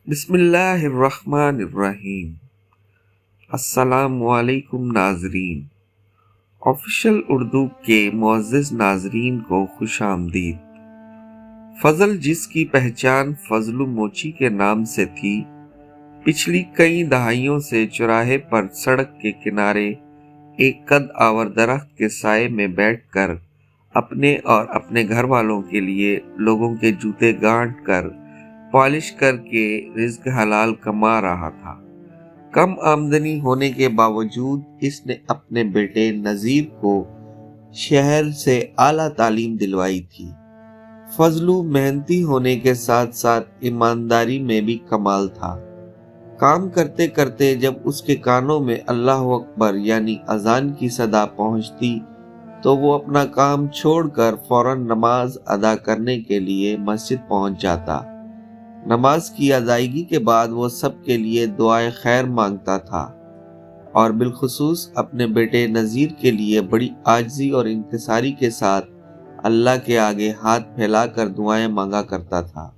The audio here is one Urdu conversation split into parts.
بسم اللہ الرحمن الرحیم۔ السلام علیکم ناظرین۔ آفیشل اردو کے معزز ناظرین کو خوش آمدید۔ فضل، جس کی پہچان فضل موچی کے نام سے تھی، پچھلی کئی دہائیوں سے چوراہے پر سڑک کے کنارے ایک قد آور درخت کے سائے میں بیٹھ کر اپنے اور اپنے گھر والوں کے لیے لوگوں کے جوتے گانٹ کر پالش کر کے رزق حلال کما رہا تھا۔ کم آمدنی ہونے کے باوجود اس نے اپنے بیٹے نذیر کو شہر سے اعلیٰ تعلیم دلوائی تھی۔ فضلو محنتی ہونے کے ساتھ ساتھ ایمانداری میں بھی کمال تھا۔ کام کرتے کرتے جب اس کے کانوں میں اللہ اکبر یعنی اذان کی صدا پہنچتی تو وہ اپنا کام چھوڑ کر فوراً نماز ادا کرنے کے لیے مسجد پہنچ جاتا۔ نماز کی ادائیگی کے بعد وہ سب کے لیے دعائے خیر مانگتا تھا اور بالخصوص اپنے بیٹے نذیر کے لیے بڑی عاجزی اور انکساری کے ساتھ اللہ کے آگے ہاتھ پھیلا کر دعائیں مانگا کرتا تھا۔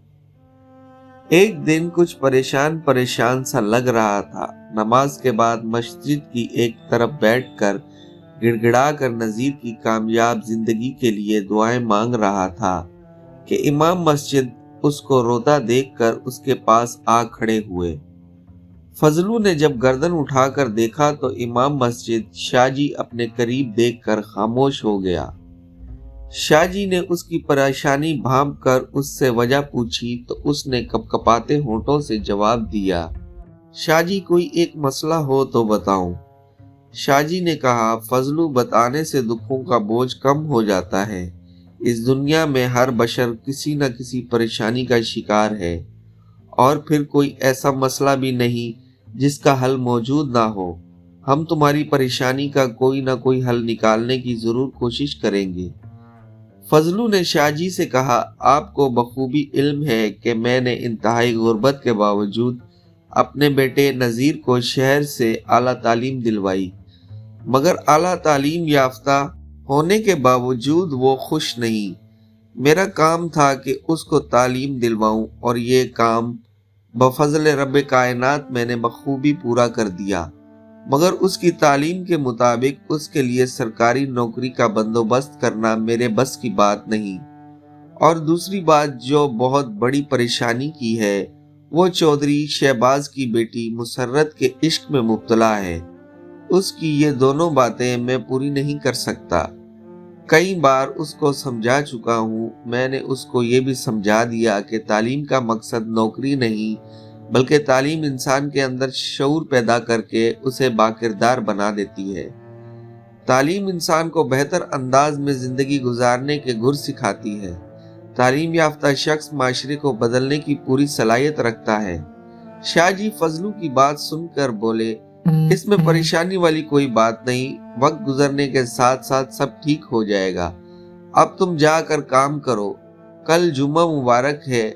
ایک دن کچھ پریشان سا لگ رہا تھا۔ نماز کے بعد مسجد کی ایک طرف بیٹھ کر گڑ گڑا کر نذیر کی کامیاب زندگی کے لیے دعائیں مانگ رہا تھا کہ امام مسجد اس کو روتا دیکھ کر اس کے پاس آ کھڑے ہوئے۔ فضلو نے جب گردن اٹھا کر دیکھا تو امام مسجد شاہ جی اپنے قریب دیکھ کر خاموش ہو گیا۔ شاہ جی نے اس کی پریشانی بھانپ کر اس سے وجہ پوچھی تو اس نے کپکپاتے ہونٹوں سے جواب دیا، شاہ جی کوئی ایک مسئلہ ہو تو بتاؤں۔ شاہ جی نے کہا، فضلو بتانے سے دکھوں کا بوجھ کم ہو جاتا ہے۔ اس دنیا میں ہر بشر کسی نہ کسی پریشانی کا شکار ہے اور پھر کوئی ایسا مسئلہ بھی نہیں جس کا حل موجود نہ ہو۔ ہم تمہاری پریشانی کا کوئی نہ کوئی حل نکالنے کی ضرور کوشش کریں گے۔ فضلو نے شاہ جی سے کہا، آپ کو بخوبی علم ہے کہ میں نے انتہائی غربت کے باوجود اپنے بیٹے نذیر کو شہر سے اعلیٰ تعلیم دلوائی، مگر اعلیٰ تعلیم یافتہ ہونے کے باوجود وہ خوش نہیں۔ میرا کام تھا کہ اس کو تعلیم دلواؤں اور یہ کام بفضل رب کائنات میں نے بخوبی پورا کر دیا، مگر اس کی تعلیم کے مطابق اس کے لیے سرکاری نوکری کا بندوبست کرنا میرے بس کی بات نہیں۔ اور دوسری بات جو بہت بڑی پریشانی کی ہے، وہ چودھری شہباز کی بیٹی مسرت کے عشق میں مبتلا ہے۔ اس کی یہ دونوں باتیں میں پوری نہیں کر سکتا۔ کئی بار اس کو سمجھا چکا ہوں۔ میں نے اس کو یہ بھی سمجھا دیا کہ تعلیم کا مقصد نوکری نہیں بلکہ تعلیم انسان کے اندر شعور پیدا کر کے اسے باکردار بنا دیتی ہے۔ تعلیم انسان کو بہتر انداز میں زندگی گزارنے کے گر سکھاتی ہے۔ تعلیم یافتہ شخص معاشرے کو بدلنے کی پوری صلاحیت رکھتا ہے۔ شاہ جی فضلو کی بات سن کر بولے، اس میں پریشانی والی کوئی بات نہیں، وقت گزرنے کے ساتھ ساتھ سب ٹھیک ہو جائے گا۔ اب تم جا کر کام کرو، کل جمعہ مبارک ہے،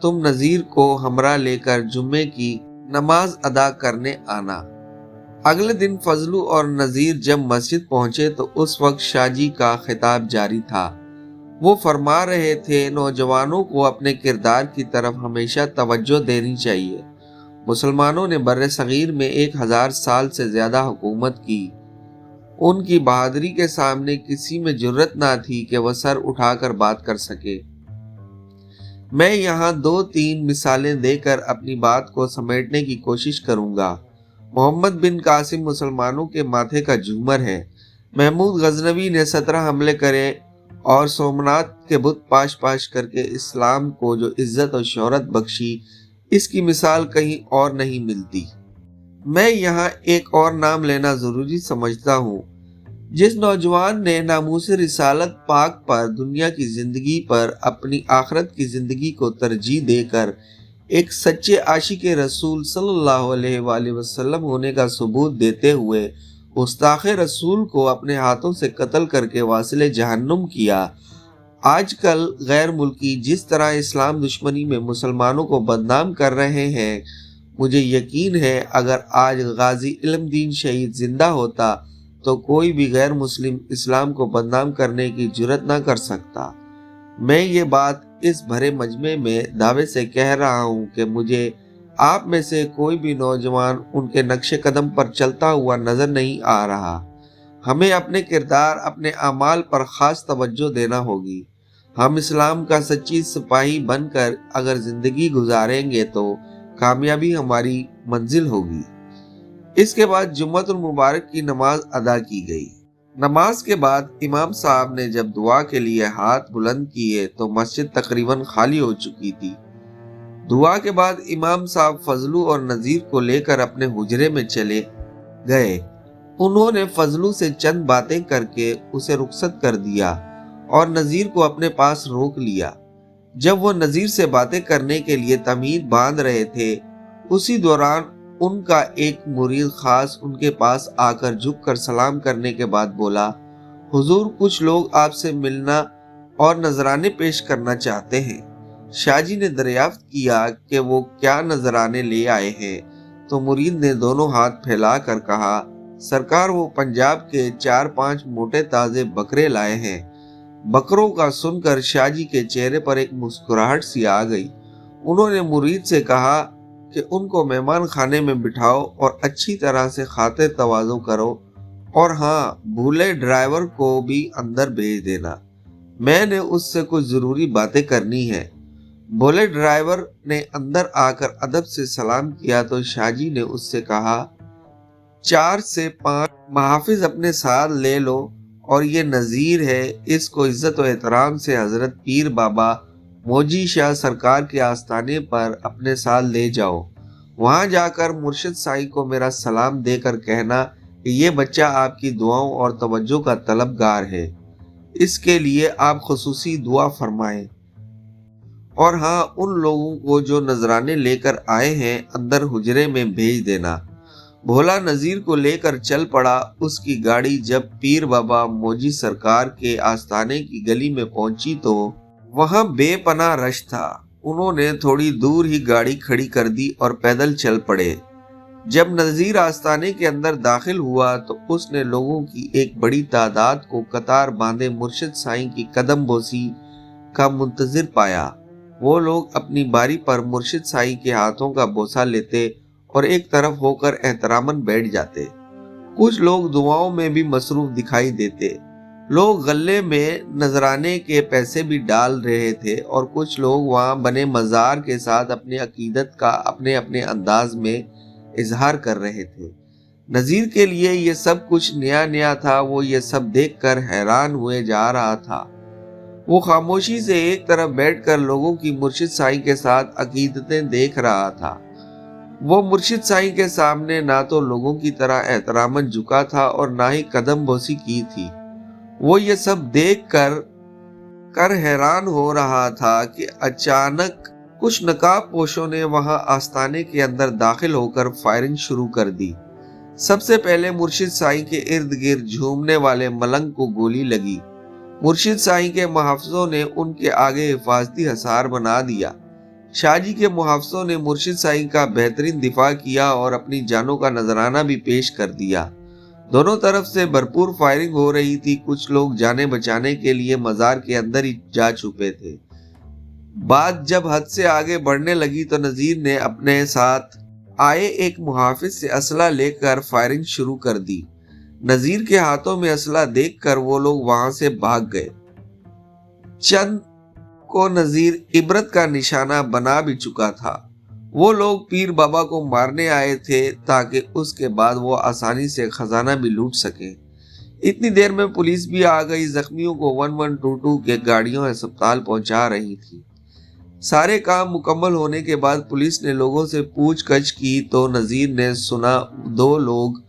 تم نذیر کو ہمراہ لے کر جمعے کی نماز ادا کرنے آنا۔ اگلے دن فضلو اور نذیر جب مسجد پہنچے تو اس وقت شاہ جی کا خطاب جاری تھا۔ وہ فرما رہے تھے، نوجوانوں کو اپنے کردار کی طرف ہمیشہ توجہ دینی چاہیے۔ مسلمانوں نے بر صغیر میں 1000 سال سے زیادہ حکومت کی۔ ان کی بہادری کے سامنے کسی میں جرأت نہ تھی کہ وہ سر اٹھا کر بات کر سکے۔ میں یہاں 2-3 مثالیں دے کر اپنی بات کو سمیٹنے کی کوشش کروں گا۔ محمد بن قاسم مسلمانوں کے ماتھے کا جھومر ہے۔ محمود غزنوی نے 17 حملے کرے اور سومناتھ کے بت پاش کر کے اسلام کو جو عزت اور شہرت بخشی، اس کی مثال کہیں اور نہیں ملتی۔ میں یہاں ایک اور نام لینا ضروری سمجھتا ہوں۔ جس نوجوان نے ناموس رسالت پاک پر، دنیا کی زندگی پر اپنی آخرت کی زندگی کو ترجیح دے کر ایک سچے عاشق رسول صلی اللہ علیہ وآلہ وسلم ہونے کا ثبوت دیتے ہوئے گستاخ رسول کو اپنے ہاتھوں سے قتل کر کے واصل جہنم کیا، آج کل غیر ملکی جس طرح اسلام دشمنی میں مسلمانوں کو بدنام کر رہے ہیں، مجھے یقین ہے اگر آج غازی علم دین شہید زندہ ہوتا تو کوئی بھی غیر مسلم اسلام کو بدنام کرنے کی جرأت نہ کر سکتا۔ میں یہ بات اس بھرے مجمع میں دعوے سے کہہ رہا ہوں کہ مجھے آپ میں سے کوئی بھی نوجوان ان کے نقش قدم پر چلتا ہوا نظر نہیں آ رہا۔ ہمیں اپنے کردار، اپنے اعمال پر خاص توجہ دینا ہوگی۔ ہم اسلام کا سچی سپاہی بن کر اگر زندگی گزاریں گے تو کامیابی ہماری منزل ہوگی۔ اس کے بعد جمعۃ المبارک کی نماز ادا کی گئی۔ نماز کے بعد امام صاحب نے جب دعا کے لیے ہاتھ بلند کیے تو مسجد تقریباً خالی ہو چکی تھی۔ دعا کے بعد امام صاحب فضلو اور نذیر کو لے کر اپنے حجرے میں چلے گئے۔ انہوں نے فضلو سے چند باتیں کر کے اسے رخصت کر دیا اور نذیر کو اپنے پاس روک لیا۔ جب وہ نذیر سے باتیں کرنے کے لیے تمہید باندھ رہے تھے، اسی دوران ان کا ایک مرید خاص ان کے پاس آ کر جھک کر سلام کرنے کے بعد بولا، حضور کچھ لوگ آپ سے ملنا اور نذرانے پیش کرنا چاہتے ہیں۔ شاہ جی نے دریافت کیا کہ وہ کیا نذرانے لے آئے ہیں تو مرید نے دونوں ہاتھ پھیلا کر کہا، سرکار وہ پنجاب کے 4-5 موٹے تازے بکرے لائے ہیں۔ بکروں کا سن کر شاہ جی کے چہرے پر ایک مسکراہٹ سی آ گئی۔ انہوں نے مرید سے کہا کہ ان کو مہمان خانے میں بٹھاؤ اور اچھی طرح سے خاطر تواضع کرو، اور ہاں بھولے ڈرائیور کو بھی اندر بھیج دینا، میں نے اس سے کچھ ضروری باتیں کرنی ہیں۔ بھولے ڈرائیور نے اندر آ کر ادب سے سلام کیا تو شاہ جی نے اس سے کہا، 4 سے 5 محافظ اپنے ساتھ لے لو، اور یہ نذیر ہے، اس کو عزت و احترام سے حضرت پیر بابا موجی شاہ سرکار کے آستانے پر اپنے ساتھ لے جاؤ۔ وہاں جا کر مرشد سائیں کو میرا سلام دے کر کہنا کہ یہ بچہ آپ کی دعاؤں اور توجہ کا طلبگار ہے، اس کے لیے آپ خصوصی دعا فرمائیں۔ اور ہاں ان لوگوں کو جو نذرانے لے کر آئے ہیں اندر حجرے میں بھیج دینا۔ بھولا نذیر کو لے کر چل پڑا۔ اس کی گاڑی جب پیر بابا موجی سرکار کے آستانے کی گلی میں پہنچی تو وہاں بے پناہ رش تھا۔ انہوں نے تھوڑی دور ہی گاڑی کھڑی کر دی اور پیدل چل پڑے۔ جب نذیر آستانے کے اندر داخل ہوا تو اس نے لوگوں کی ایک بڑی تعداد کو قطار باندھے مرشد سائیں کی قدم بوسی کا منتظر پایا۔ وہ لوگ اپنی باری پر مرشد سائیں کے ہاتھوں کا بوسہ لیتے اور ایک طرف ہو کر احتراماً بیٹھ جاتے۔ کچھ لوگ دعاؤں میں بھی مصروف دکھائی دیتے۔ لوگ غلے میں نذرانے کے پیسے بھی ڈال رہے تھے اور کچھ لوگ وہاں بنے مزار کے ساتھ اپنی عقیدت کا اپنے اپنے انداز میں اظہار کر رہے تھے۔ نذیر کے لیے یہ سب کچھ نیا نیا تھا۔ وہ یہ سب دیکھ کر حیران ہوئے جا رہا تھا۔ وہ خاموشی سے ایک طرف بیٹھ کر لوگوں کی مرشد سائیں کے ساتھ عقیدتیں دیکھ رہا تھا۔ وہ مرشد سائیں کے سامنے نہ تو لوگوں کی طرح احتراماً جھکا تھا اور نہ ہی قدم بوسی کی تھی۔ وہ یہ سب دیکھ کر حیران ہو رہا تھا کہ اچانک کچھ نقاب پوشوں نے وہاں آستانے کے اندر داخل ہو کر فائرنگ شروع کر دی۔ سب سے پہلے مرشد سائیں کے ارد گرد جھومنے والے ملنگ کو گولی لگی۔ مرشد سائیں کے محافظوں نے ان کے آگے حفاظتی حصار بنا دیا۔ شاہ جی کے محافظوں نے مرشد سائیں کا بہترین دفاع کیا اور اپنی جانوں کا نذرانہ بھی پیش کر دیا۔ دونوں طرف سے بھرپور فائرنگ ہو رہی تھی۔ کچھ لوگ جانیں بچانے کے لیے مزار کے اندر ہی جا چھپے تھے۔ بات جب حد سے آگے بڑھنے لگی تو نذیر نے اپنے ساتھ آئے ایک محافظ سے اسلحہ لے کر فائرنگ شروع کر دی۔ نذیر کے ہاتھوں میں اسلحہ دیکھ کر وہ لوگ وہاں سے بھاگ گئے۔ چند کو نذیر عبرت کا نشانہ بنا بھی چکا تھا۔ وہ لوگ پیر بابا کو مارنے آئے تھے تاکہ اس کے بعد وہ آسانی سے خزانہ بھی لوٹ سکیں۔ اتنی دیر میں پولیس بھی آ گئی۔ زخمیوں کو 1122 کے گاڑیوں ہسپتال پہنچا رہی تھی۔ سارے کام مکمل ہونے کے بعد پولیس نے لوگوں سے پوچھ گچھ کی تو نذیر نے سنا 2 لوگ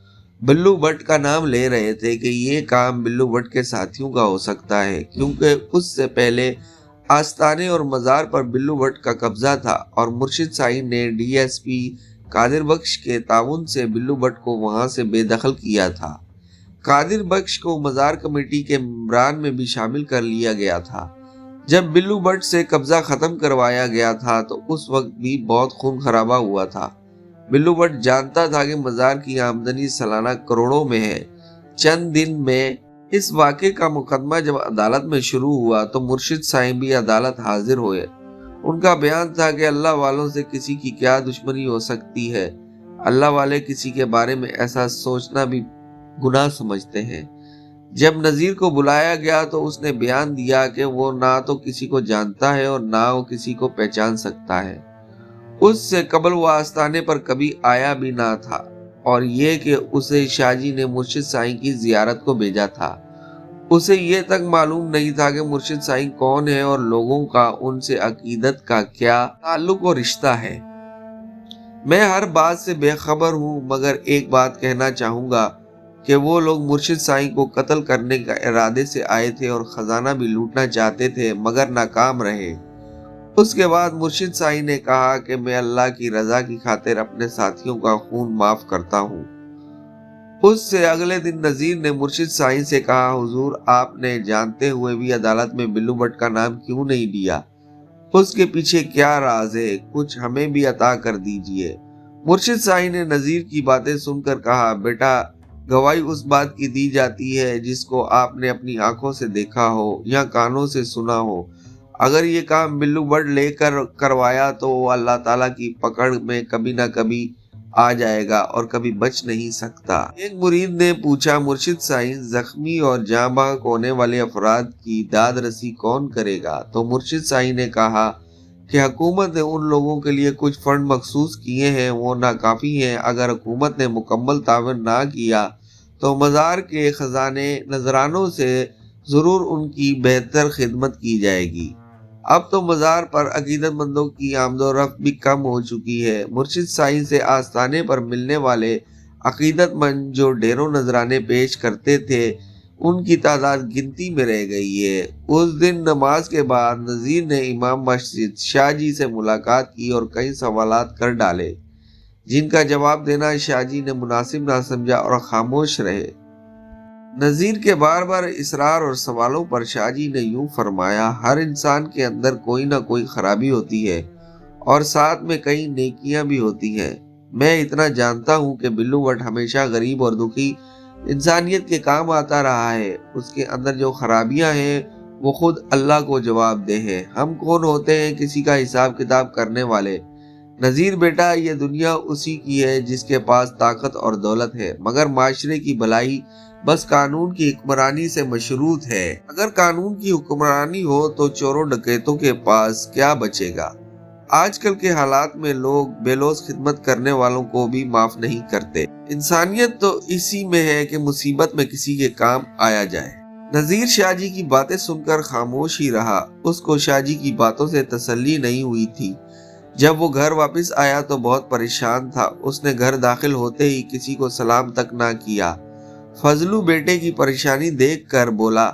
بلو بٹ کا نام لے رہے تھے کہ یہ کام بلو بٹ کے ساتھیوں کا ہو سکتا ہے، کیونکہ اس سے پہلے آستانے اور مزار پر بلو بٹ کا قبضہ تھا اور مرشد سائیں نے ڈی ایس پی قادر بخش کے تعاون سے بلو بٹ کو وہاں سے بے دخل کیا تھا۔ قادر بخش کو مزار کمیٹی کے ممبران میں بھی شامل کر لیا گیا تھا۔ جب بلو بٹ سے قبضہ ختم کروایا گیا تھا تو اس وقت بھی بہت خون خرابہ ہوا تھا۔ بلو بٹ جانتا تھا کہ مزار کی آمدنی سالانہ کروڑوں میں ہے۔ چند دن میں اس واقعے کا مقدمہ جب عدالت میں شروع ہوا تو مرشد سائیں بھی عدالت حاضر ہوئے۔ ان کا بیان تھا کہ اللہ والوں سے کسی کی کیا دشمنی ہو سکتی ہے، اللہ والے کسی کے بارے میں ایسا سوچنا بھی گناہ سمجھتے ہیں۔ جب نذیر کو بلایا گیا تو اس نے بیان دیا کہ وہ نہ تو کسی کو جانتا ہے اور نہ وہ کسی کو پہچان سکتا ہے۔ اس سے قبل وہ آستانے پر کبھی آیا بھی نہ تھا، اور یہ کہ اسے شاہ جی نے مرشد سائیں کی زیارت کو بھیجا تھا۔ اسے یہ تک معلوم نہیں تھا کہ مرشد سائیں کون ہے اور لوگوں کا ان سے عقیدت کا کیا تعلق و رشتہ ہے۔ میں ہر بات سے بے خبر ہوں، مگر ایک بات کہنا چاہوں گا کہ وہ لوگ مرشد سائیں کو قتل کرنے کا ارادے سے آئے تھے اور خزانہ بھی لوٹنا چاہتے تھے، مگر ناکام رہے۔ اس کے بعد مرشد سائیں نے کہا کہ میں اللہ کی رضا کی خاطر اپنے ساتھیوں کا خون معاف کرتا ہوں۔ اس سے اگلے دن نذیر نے مرشد سائیں سے کہا، حضور آپ نے جانتے ہوئے بھی عدالت میں بلو بٹ کا نام کیوں نہیں لیا؟ اس کے پیچھے کیا راز ہے؟ کچھ ہمیں بھی عطا کر دیجئے۔ مرشد سائیں نے نذیر کی باتیں سن کر کہا، بیٹا گواہی اس بات کی دی جاتی ہے جس کو آپ نے اپنی آنکھوں سے دیکھا ہو یا کانوں سے سنا ہو۔ اگر یہ کام بلو بٹ لے کر کروایا تو وہ اللہ تعالیٰ کی پکڑ میں کبھی نہ کبھی آ جائے گا اور کبھی بچ نہیں سکتا۔ ایک مرید نے پوچھا، مرشد سائیں زخمی اور جاں بحق ہونے والے افراد کی داد رسی کون کرے گا؟ تو مرشد سائیں نے کہا کہ حکومت نے ان لوگوں کے لیے کچھ فنڈ مخصوص کیے ہیں، وہ ناکافی ہیں۔ اگر حکومت نے مکمل تعاون نہ کیا تو مزار کے خزانے نذرانوں سے ضرور ان کی بہتر خدمت کی جائے گی۔ اب تو مزار پر عقیدت مندوں کی آمد و رفت بھی کم ہو چکی ہے۔ مرشد سائیں سے آستانے پر ملنے والے عقیدت مند جو ڈھیروں نذرانے پیش کرتے تھے، ان کی تعداد گنتی میں رہ گئی ہے۔ اس دن نماز کے بعد نذیر نے امام مسجد شاہ جی سے ملاقات کی اور کئی سوالات کر ڈالے، جن کا جواب دینا شاہ جی نے مناسب نہ سمجھا اور خاموش رہے۔ نذیر کے بار بار اصرار اور سوالوں پر شاہ جی نے یوں فرمایا، ہر انسان کے اندر کوئی نہ کوئی خرابی ہوتی ہے اور ساتھ میں کئی نیکیاں بھی ہوتی ہیں۔ میں اتنا جانتا ہوں کہ بلو بٹ ہمیشہ غریب اور دکھی انسانیت کے کام آتا رہا ہے۔ اس کے اندر جو خرابیاں ہیں وہ خود اللہ کو جواب دہ ہے۔ ہم کون ہوتے ہیں کسی کا حساب کتاب کرنے والے؟ نذیر بیٹا، یہ دنیا اسی کی ہے جس کے پاس طاقت اور دولت ہے، مگر معاشرے کی بھلائی بس قانون کی حکمرانی سے مشروط ہے۔ اگر قانون کی حکمرانی ہو تو چوروں ڈکیتوں کے پاس کیا بچے گا؟ آج کل کے حالات میں لوگ بے لوث خدمت کرنے والوں کو بھی معاف نہیں کرتے۔ انسانیت تو اسی میں ہے کہ مصیبت میں کسی کے کام آیا جائے۔ نذیر شاہ جی کی باتیں سن کر خاموش ہی رہا۔ اس کو شاہ جی کی باتوں سے تسلی نہیں ہوئی تھی۔ جب وہ گھر واپس آیا تو بہت پریشان تھا۔ اس نے گھر داخل ہوتے ہی کسی کو سلام تک نہ کیا۔ فضلو بیٹے کی پریشانی دیکھ کر بولا،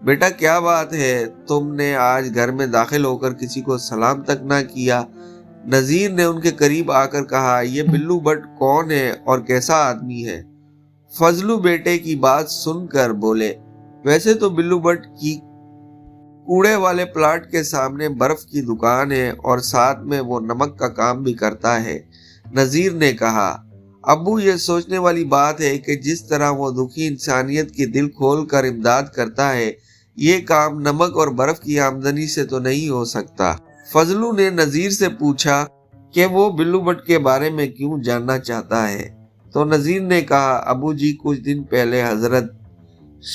بیٹا کیا بات ہے؟ تم نے آج گھر میں داخل ہو کر کسی کو سلام تک نہ کیا؟ نذیر نے ان کے قریب آ کر کہا، یہ بلو بٹ کون ہے اور کیسا آدمی ہے؟ فضلو بیٹے کی بات سن کر بولے، ویسے تو بلو بٹ کی کوڑے والے پلاٹ کے سامنے برف کی دکان ہے اور ساتھ میں وہ نمک کا کام بھی کرتا ہے۔ نذیر نے کہا، ابو یہ سوچنے والی بات ہے کہ جس طرح وہ دکھی انسانیت کی دل کھول کر امداد کرتا ہے، یہ کام نمک اور برف کی آمدنی سے تو نہیں ہو سکتا۔ فضلو نے نذیر سے پوچھا کہ وہ بلو بٹ کے بارے میں کیوں جاننا چاہتا ہے؟ تو نذیر نے کہا، ابو جی کچھ دن پہلے حضرت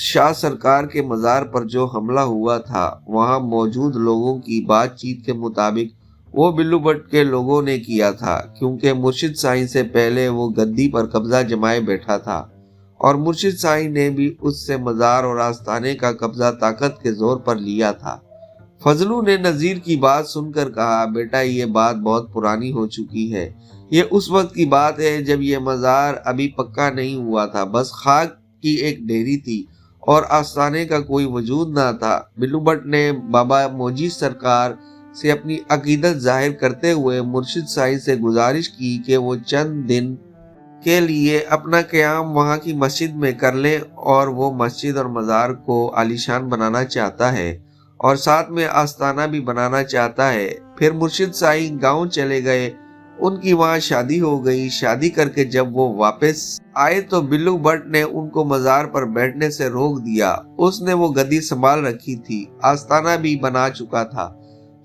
شاہ سرکار کے مزار پر جو حملہ ہوا تھا، وہاں موجود لوگوں کی بات چیت کے مطابق وہ بلو بٹ کے لوگوں نے کیا تھا، کیونکہ مرشد سائیں سے پہلے وہ گدی پر قبضہ جمائے بیٹھا تھا اور مرشد سائیں نے بھی اس سے مزار اور آستانے کا قبضہ طاقت کے زور پر لیا تھا۔ فضلو نے نذیر کی بات سن کر کہا، بیٹا یہ بات بہت پرانی ہو چکی ہے۔ یہ اس وقت کی بات ہے جب یہ مزار ابھی پکا نہیں ہوا تھا، بس خاک کی ایک ڈھیری تھی اور آستانے کا کوئی وجود نہ تھا۔ بلو بٹ نے بابا موجی سرکار سے اپنی عقیدت ظاہر کرتے ہوئے مرشد سائیں سے گزارش کی کہ وہ چند دن کے لیے اپنا قیام وہاں کی مسجد میں کر لے، اور وہ مسجد اور مزار کو عالیشان بنانا چاہتا ہے اور ساتھ میں آستانہ بھی بنانا چاہتا ہے۔ پھر مرشد سائیں گاؤں چلے گئے، ان کی وہاں شادی ہو گئی۔ شادی کر کے جب وہ واپس آئے تو بلو بٹ نے ان کو مزار پر بیٹھنے سے روک دیا۔ اس نے وہ گدی سنبھال رکھی تھی، آستانہ بھی بنا چکا تھا۔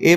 A+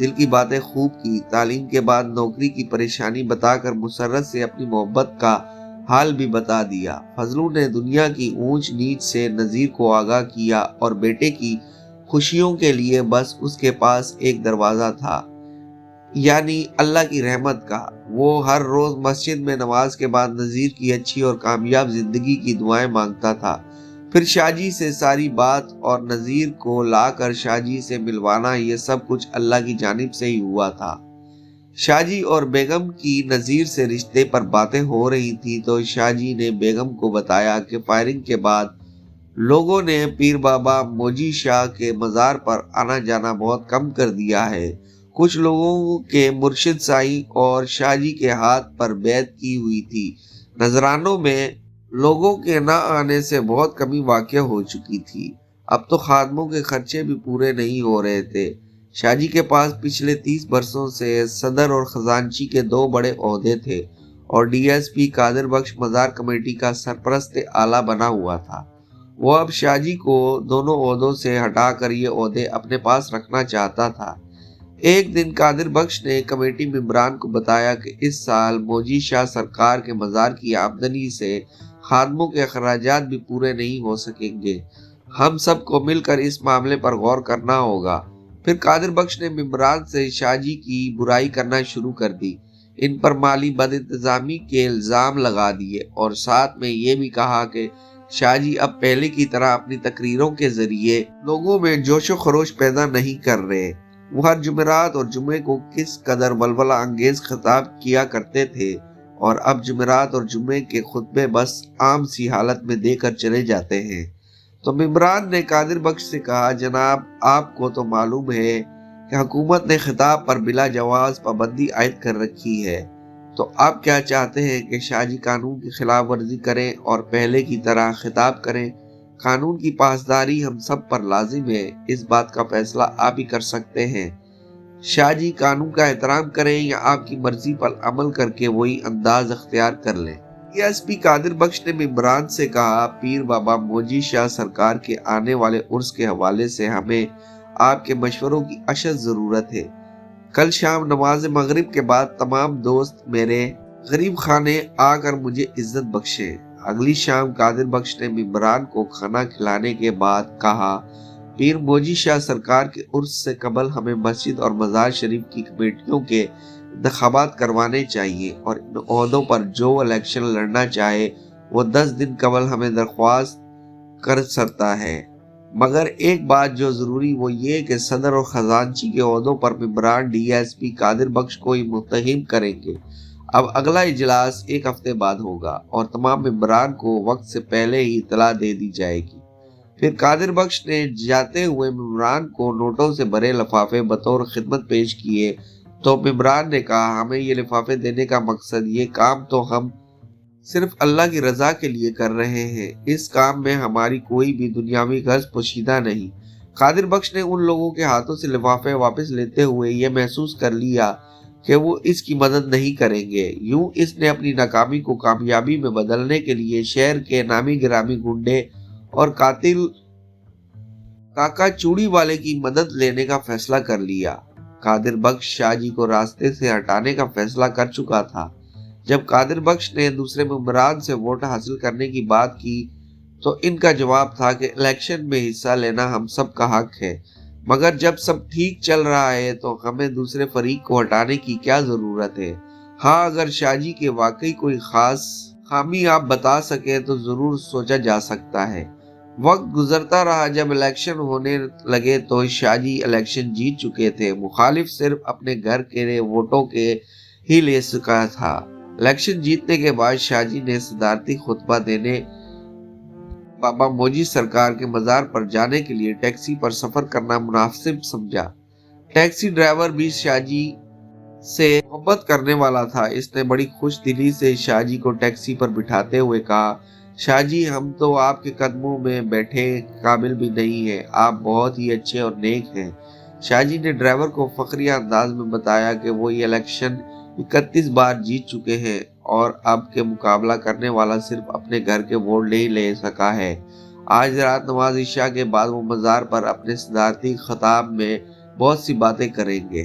دل کی باتیں خوب کی، تعلیم کے بعد نوکری کی پریشانی بتا کر مسرت سے اپنی محبت کا حال بھی بتا دیا۔ فضلو نے دنیا کی اونچ نیچ سے نذیر کو آگاہ کیا اور بیٹے کی خوشیوں کے لیے بس اس کے پاس ایک دروازہ تھا، یعنی اللہ کی رحمت کا۔ وہ ہر روز مسجد میں نماز کے بعد نذیر کی اچھی اور کامیاب زندگی کی دعائیں مانگتا تھا۔ پھر شاہ جی سے ساری بات اور نذیر کو لا کر شاہ جی سے ملوانا، یہ سب کچھ اللہ کی جانب سے ہی ہوا تھا۔ شاہ جی اور بیگم کی نذیر سے رشتے پر باتیں ہو رہی تھی تو شاہ جی نے بیگم کو بتایا کہ فائرنگ کے بعد لوگوں نے پیر بابا موجی شاہ کے مزار پر آنا جانا بہت کم کر دیا ہے۔ کچھ لوگوں کے مرشد سائیں اور شاہ جی کے ہاتھ پر بیعت کی ہوئی تھی۔ نذرانوں میں لوگوں کے نہ آنے سے بہت کمی واقع ہو چکی تھی۔ اب تو خادموں کے خرچے بھی پورے نہیں ہو رہے تھے۔ شاہ جی کے پاس پچھلے 30 برسوں سے صدر اور خزانچی کے 2 بڑے عہدے تھے اور ڈی ایس پی قادر بخش مزار کمیٹی کا سرپرست اعلیٰ بنا ہوا تھا۔ وہ اب شاہ جی کو دونوں عہدوں سے ہٹا کر یہ عہدے اپنے پاس رکھنا چاہتا تھا۔ ایک دن قادر بخش نے کمیٹی ممبران کو بتایا کہ اس سال موجی شاہ سرکار کے مزار کی آمدنی سے خادموں کے اخراجات بھی پورے نہیں ہو سکیں گے۔ ہم سب کو مل کر اس معاملے پر غور کرنا ہوگا۔ پھر قادر بخش نے ممبران سے شاہ جی کی برائی کرنا شروع کر دی، ان پر مالی بد انتظامی کے الزام لگا دیے اور ساتھ میں یہ بھی کہا کہ شاہ جی اب پہلے کی طرح اپنی تقریروں کے ذریعے لوگوں میں جوش و خروش پیدا نہیں کر رہے۔ وہ ہر جمعرات اور جمعے کو کس قدر ولولہ انگیز خطاب کیا کرتے تھے اور اب جمعرات اور جمعے کے خطبے بس عام سی حالت میں دے کر چلے جاتے ہیں۔ تو ممبران نے قادر بخش سے کہا، جناب آپ کو تو معلوم ہے کہ حکومت نے خطاب پر بلا جواز پابندی عائد کر رکھی ہے، تو آپ کیا چاہتے ہیں کہ شاہ جی قانون کی خلاف ورزی کریں اور پہلے کی طرح خطاب کریں؟ قانون کی پاسداری ہم سب پر لازم ہے، اس بات کا فیصلہ آپ ہی کر سکتے ہیں۔ شاہ جی قانون کا احترام کریں یا آپ کی مرضی پر عمل کر کے وہی انداز اختیار کر لیں۔ ڈی ایس پی قادر بخش نے ممبران سے کہا، پیر بابا موجی شاہ سرکار کے آنے والے عرس کے حوالے سے ہمیں آپ کے مشوروں کی اشد ضرورت ہے۔ کل شام نماز مغرب کے بعد تمام دوست میرے غریب خانے آ کر مجھے عزت بخشیں۔ اگلی شام قادر بخش نے ممبران کو کھانا کھلانے کے بعد کہا، پیر موجی شاہ سرکار کے عرس سے قبل ہمیں مسجد اور مزار شریف کی کمیٹیوں کے انتخابات کروانے چاہیے اور ان عہدوں پر جو الیکشن لڑنا چاہے وہ 10 دن قبل ہمیں درخواست کر سکتا ہے، مگر ایک بات جو ضروری وہ یہ کہ صدر اور خزانچی کے عہدوں پر ممبران ڈی ایس پی قادر بخش کو ہی منتخب کریں گے۔ اب اگلا اجلاس 1 ہفتے بعد ہوگا اور تمام ممبران کو وقت سے پہلے ہی اطلاع دے دی جائے گی۔ پھر قادر بخش نے جاتے ہوئے ممبران کو نوٹوں سے بھرے لفافے بطور خدمت پیش کیے تو ممبران نے کہا، ہمیں یہ لفافے دینے کا مقصد، یہ کام تو ہم صرف اللہ کی رضا کے لیے کر رہے ہیں، اس کام میں ہماری کوئی بھی دنیاوی غرض پوشیدہ نہیں۔ قادر بخش نے ان لوگوں کے ہاتھوں سے لفافے واپس لیتے ہوئے یہ محسوس کر لیا کہ وہ اس کی مدد نہیں کریں گے۔ یوں اس نے اپنی ناکامی کو کامیابی میں بدلنے کے لیے شہر کے نامی گرامی گنڈے اور قاتل کاکا چوڑی والے کی مدد لینے کا فیصلہ کر لیا۔ قادر بخش شاہ جی کو راستے سے ہٹانے کا فیصلہ کر چکا تھا۔ جب قادر بخش نے دوسرے ممبران سے ووٹ حاصل کرنے کی بات کی تو ان کا جواب تھا کہ الیکشن میں حصہ لینا ہم سب کا حق ہے، مگر جب سب ٹھیک چل رہا ہے تو ہمیں دوسرے فریق کو ہٹانے کی کیا ضرورت ہے؟ ہاں، اگر شاہ جی کے واقعی کوئی خاص خامی آپ بتا سکیں تو ضرور سوچا جا سکتا ہے۔ وقت گزرتا رہا، جب الیکشن ہونے لگے تو شاہ جی الیکشن جیت چکے تھے، مخالف صرف اپنے گھر کے ووٹوں کے ہی لے سکا تھا۔ الیکشن جیتنے کے بعد شاہ جی نے صدارتی خطبہ دینے بابا موجی سرکار کے مزار پر جانے کے لیے ٹیکسی پر سفر کرنا مناسب سمجھا۔ ٹیکسی ڈرائیور بھی شاہ جی سے محبت کرنے والا تھا۔ اس نے بڑی خوش دلی سے شاہ جی کو ٹیکسی پر بٹھاتے ہوئے کہا، شاہ جی ہم تو آپ کے قدموں میں بیٹھے قابل بھی نہیں ہیں، آپ بہت ہی اچھے اور نیک ہیں۔ شاہ جی نے ڈرائیور کو فخریہ انداز میں بتایا کہ وہ یہ الیکشن 31 بار جیت چکے ہیں اور اب کے مقابلہ کرنے والا صرف اپنے گھر کے ووٹ نہیں لے سکا ہے۔ آج رات نماز عشاء کے بعد وہ مزار پر اپنے صدارتی خطاب میں بہت سی باتیں کریں گے۔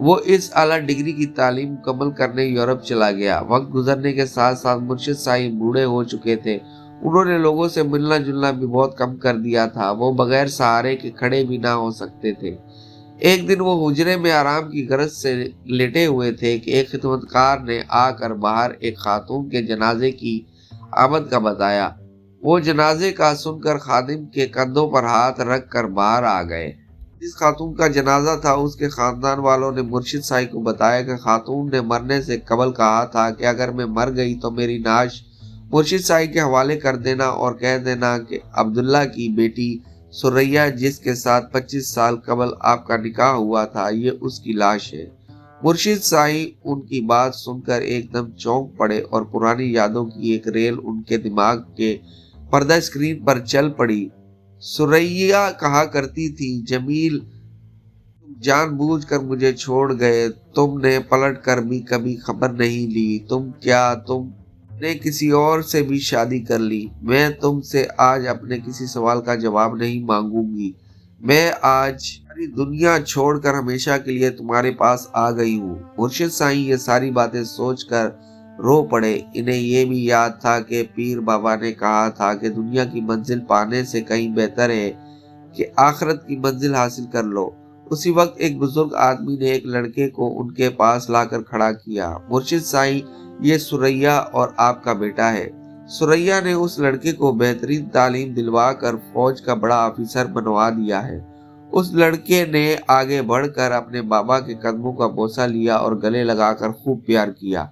وہ اس اعلیٰ ڈگری کی تعلیم مکمل کرنے یورپ چلا گیا۔ وقت گزرنے کے ساتھ ساتھ مرشد صاحب بوڑھے ہو چکے تھے۔ انہوں نے لوگوں سے ملنا جلنا بھی بہت کم کر دیا تھا۔ وہ بغیر سہارے کے کھڑے بھی نہ ہو سکتے تھے۔ ایک دن وہ حجرے میں آرام کی غرض سے لیٹے ہوئے تھے کہ ایک خدمتکار نے آ کر باہر ایک خاتون کے جنازے کی آمد کا بتایا۔ وہ جنازے کا سن کر خادم کے کندھوں پر ہاتھ رکھ کر باہر آ گئے۔ جس خاتون کا جنازہ تھا اس کے خاندان والوں نے مرشد صاحب کو بتایا کہ خاتون نے مرنے سے قبل کہا تھا کہ اگر میں مر گئی تو میری نعش مرشد صاحب کے حوالے کر دینا اور کہہ دینا کہ عبداللہ کی بیٹی سریہ جس کے ساتھ 25 سال قبل آپ کا نکاح ہوا تھا یہ اس کی لاش ہے۔ مرشد صاحب ان کی بات سن کر ایک دم چونک پڑے اور پرانی یادوں کی ایک ریل ان کے دماغ کے پردہ اسکرین پر چل پڑی۔ سریہ کہا کرتی تھی، جمیل تم جان بوجھ کر مجھے چھوڑ گئے، تم نے پلٹ کر بھی کبھی خبر نہیں لی، تم نے کسی اور سے بھی شادی کر لی۔ میں تم سے آج اپنے کسی سوال کا جواب نہیں مانگوں گی، میں آج ساری دنیا چھوڑ کر ہمیشہ کے لیے تمہارے پاس آ گئی ہوں۔ مرشد صاحب یہ ساری باتیں سوچ کر رو پڑے۔ انہیں یہ بھی یاد تھا کہ پیر بابا نے کہا تھا کہ دنیا کی منزل پانے سے کہیں بہتر ہے کہ آخرت کی منزل حاصل کر لو۔ اسی وقت ایک بزرگ آدمی نے ایک لڑکے کو ان کے پاس لا کر کھڑا کیا۔ مرشد صاحب یہ سریہ اور آپ کا بیٹا ہے۔ سریہ نے اس لڑکے کو بہترین تعلیم دلوا کر فوج کا بڑا آفیسر بنوا دیا ہے۔ اس لڑکے نے آگے بڑھ کر اپنے بابا کے قدموں کا بوسہ لیا اور گلے لگا کر خوب پیار کیا۔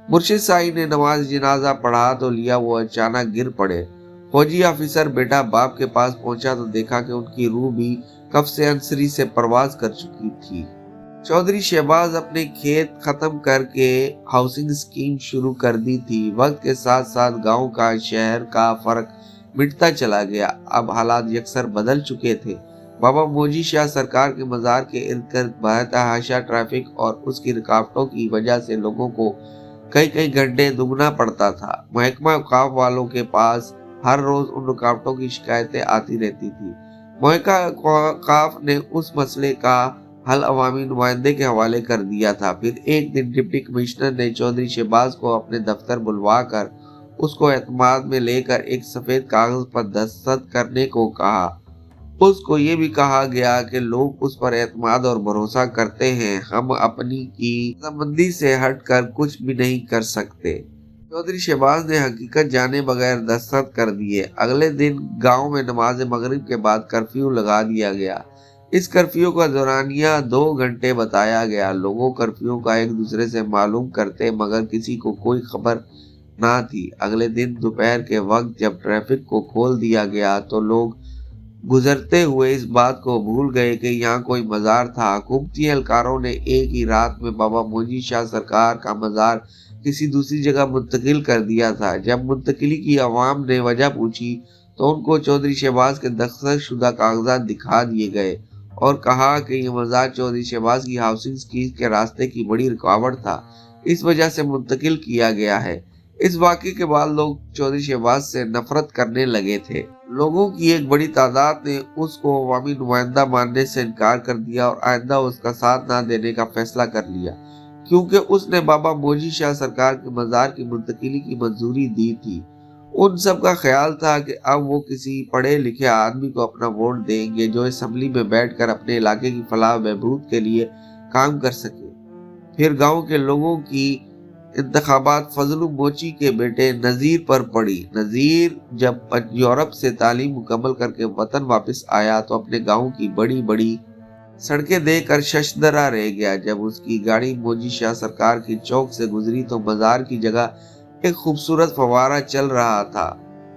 مرشد صاحب نے نماز جنازہ پڑھا تو لیا وہ اچانک گر پڑے۔ فوجی آفیسر بیٹا باپ کے پاس پہنچا تو دیکھا کہ ان کی روح بھی کف سے انصری سے پرواز کر چکی تھی۔ چودھری شہباز اپنے کھیت ختم کر کے ہاؤسنگ اسکیم شروع کر دی تھی۔ وقت کے ساتھ ساتھ گاؤں کا شہر کا فرق مٹتا چلا گیا۔ اب حالات یکسر بدل چکے تھے۔ بابا موجی شاہ سرکار کے مزار کے ارد گرد بہتحاشا ٹریفک اور اس کی رکاوٹوں کی وجہ سے لوگوں کو کئی گھنٹے دگنا پڑتا تھا۔ محکمہ اوقاف والوں کے پاس ہر روز ان رکاوٹوں کی شکایتیں آتی رہتی تھی۔ محکمہ اوقاف نے اس مسئلے کا حل عوامی نمائندے کے حوالے کر دیا تھا۔ پھر ایک دن ڈپٹی کمشنر نے چودھری شہباز کو اپنے دفتر بلوا کر اس کو اعتماد میں لے کر ایک سفید کاغذ پر دستخط کرنے کو کہا۔ اس کو یہ بھی کہا گیا کہ لوگ اس پر اعتماد اور بھروسہ کرتے ہیں، ہم اپنی کی رضامندی سے ہٹ کر کچھ بھی نہیں کر سکتے۔ چودھری شہباز نے حقیقت جانے بغیر دستخط کر دیے۔ اگلے دن گاؤں میں نماز مغرب کے بعد کرفیو لگا دیا گیا۔ اس کرفیو کا دورانیہ 2 گھنٹے بتایا گیا۔ لوگوں کرفیو کا ایک دوسرے سے معلوم کرتے مگر کسی کو کوئی خبر نہ تھی۔ اگلے دن دوپہر کے وقت جب ٹریفک کو کھول دیا گیا تو لوگ گزرتے ہوئے اس بات کو بھول گئے کہ یہاں کوئی مزار تھا۔ حکومتی اہلکاروں نے ایک ہی رات میں بابا موجی شاہ سرکار کا مزار کسی دوسری جگہ منتقل کر دیا تھا۔ جب منتقلی کی عوام نے وجہ پوچھی تو ان کو چودھری شہباز کے دستخط شدہ کاغذات دکھا دیے گئے اور کہا کہ یہ مزار چودھری شہباز کی ہاؤسنگ اسکیم کے راستے کی بڑی رکاوٹ تھا، اس وجہ سے منتقل کیا گیا ہے۔ اس واقعے کے بعد لوگ چودھری شہباز سے نفرت کرنے لگے تھے۔ لوگوں کی ایک بڑی تعداد نے اس کو عوامی نمائندہ ماننے سے انکار کر دیا اور آئندہ اس کا ساتھ نہ دینے کا فیصلہ کر لیا، کیونکہ اس نے بابا موجی شاہ سرکار کے مزار کی منتقلی کی منظوری دی تھی۔ ان سب کا خیال تھا کہ اب وہ کسی پڑھے لکھے آدمی کو اپنا ووٹ دیں گے جو اسمبلی میں بیٹھ کر اپنے علاقے کی فلاح و بہبود کے لیے کام کر سکے۔ پھر گاؤں کے لوگوں کی انتخابات فضل موچی کے بیٹے نذیر پر پڑی۔ نذیر جب یورپ سے تعلیم مکمل کر کے وطن واپس آیا تو اپنے گاؤں کی بڑی بڑی سڑکیں دیکھ کر ششدرا رہ گیا۔ جب اس کی گاڑی موجی شاہ سرکار کی چوک سے گزری تو مزار کی جگہ ایک خوبصورت فوارہ چل رہا تھا۔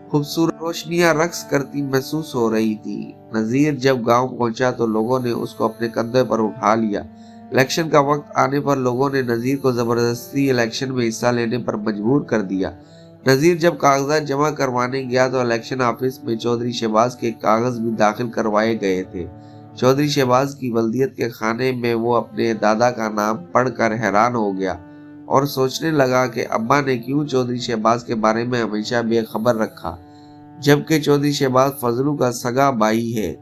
خوبصورت روشنیاں رقص کرتی محسوس ہو رہی تھی۔ نذیر جب گاؤں پہنچا تو لوگوں نے اس کو اپنے کندھے پر اٹھا لیا۔ الیکشن کا وقت آنے پر لوگوں نے نذیر کو زبردستی الیکشن میں حصہ لینے پر مجبور کر دیا۔ نذیر جب کاغذات جمع کروانے گیا تو الیکشن آفس میں چودھری شہباز کے کاغذ بھی داخل کروائے گئے تھے۔ چودھری شہباز کی ولدیت کے خانے میں وہ اپنے دادا کا نام پڑھ کر حیران ہو گیا اور سوچنے لگا کہ ابا نے کیوں چودھری شہباز کے بارے میں ہمیشہ بے خبر رکھا، جبکہ چودھری شہباز فضلو کا سگا بھائی ہے۔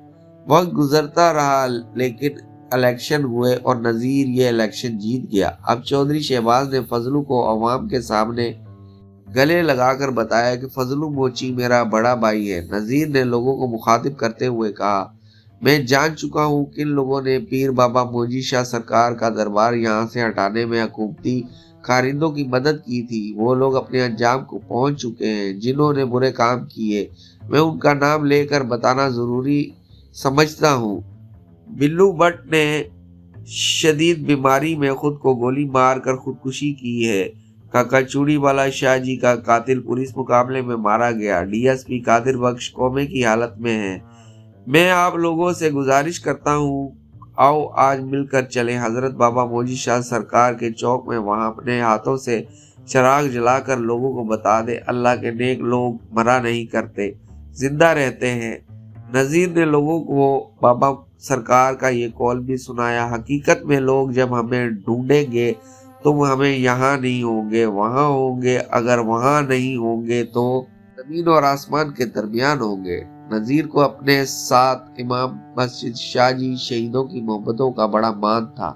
وقت گزرتا رہا لیکن الیکشن ہوئے اور نذیر یہ الیکشن جیت گیا۔ اب چودھری شہباز نے فضلو کو عوام کے سامنے گلے لگا کر بتایا کہ فضلو موچی میرا بڑا بھائی ہے۔ نذیر نے لوگوں کو مخاطب کرتے ہوئے کہا، میں جان چکا ہوں کن لوگوں نے پیر بابا موجی شاہ سرکار کا دربار یہاں سے ہٹانے میں حکومتی کارندوں کی مدد کی تھی۔ وہ لوگ اپنے انجام کو پہنچ چکے ہیں جنہوں نے برے کام کیے، میں ان کا نام لے کر بتانا ضروری سمجھتا ہوں۔ بلو بٹ نے شدید بیماری میں خود کو گولی مار کر خودکشی کی ہے۔ کاکا چوڑی والا شاہ جی کا قاتل پولیس مقابلے میں مارا گیا۔ ڈی ایس پی قادر بخش کومے کی حالت میں ہے۔ میں آپ لوگوں سے گزارش کرتا ہوں، آؤ آج مل کر چلیں حضرت بابا موجی شاہ سرکار کے چوک میں، وہاں اپنے ہاتھوں سے چراغ جلا کر لوگوں کو بتا دیں اللہ کے نیک لوگ مرا نہیں کرتے، زندہ رہتے ہیں۔ نذیر نے لوگوں کو بابا سرکار کا یہ قول بھی سنایا، حقیقت میں لوگ جب ہمیں ڈھونڈیں گے تم ہمیں یہاں نہیں ہوں گے، وہاں ہوں گے، اگر وہاں نہیں ہوں گے تو زمین اور آسمان کے درمیان ہوں گے۔ نذیر کو اپنے ساتھ امام مسجد شاہ جی شہیدوں کی محبتوں کا بڑا مان تھا۔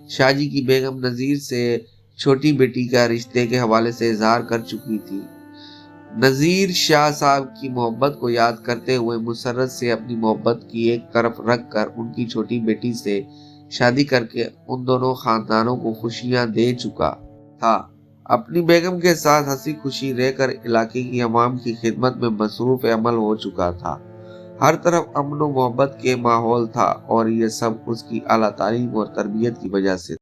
شاہ جی کی بیگم نذیر سے چھوٹی بیٹی کا رشتے کے حوالے سے اظہار کر چکی تھی۔ نذیر شاہ صاحب کی محبت کو یاد کرتے ہوئے مسرت سے اپنی محبت کی ایک طرف رکھ کر ان کی چھوٹی بیٹی سے شادی کر کے ان دونوں خاندانوں کو خوشیاں دے چکا تھا۔ اپنی بیگم کے ساتھ ہنسی خوشی رہ کر علاقے کی عوام کی خدمت میں مصروف عمل ہو چکا تھا۔ ہر طرف امن و محبت کے ماحول تھا اور یہ سب اس کی اعلیٰ تعلیم اور تربیت کی وجہ سے